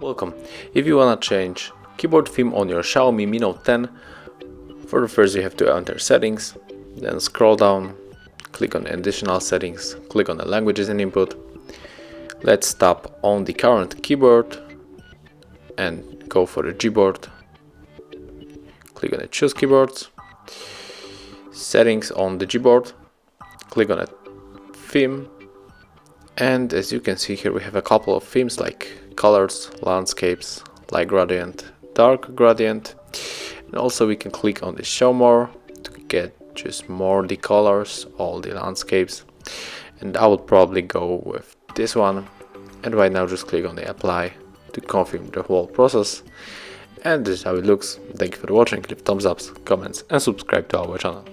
Welcome. If you wanna change keyboard theme on your XIAOMI Mi Note 10, for the first you have to enter settings, then scroll down, click on additional settings, click on the languages and input. Let's tap on the current keyboard and go for the Gboard. Click on the choose keyboards, settings on the Gboard, click on a theme, and as you can see here we have a couple of themes like colors, landscapes, light gradient, dark gradient, and also we can click on the show more to get just more the colors, all the landscapes, and I would probably go with this one. And right now just click on the apply to confirm the whole process, and this is how it looks. Thank you for watching. Leave thumbs ups, comments and subscribe to our channel.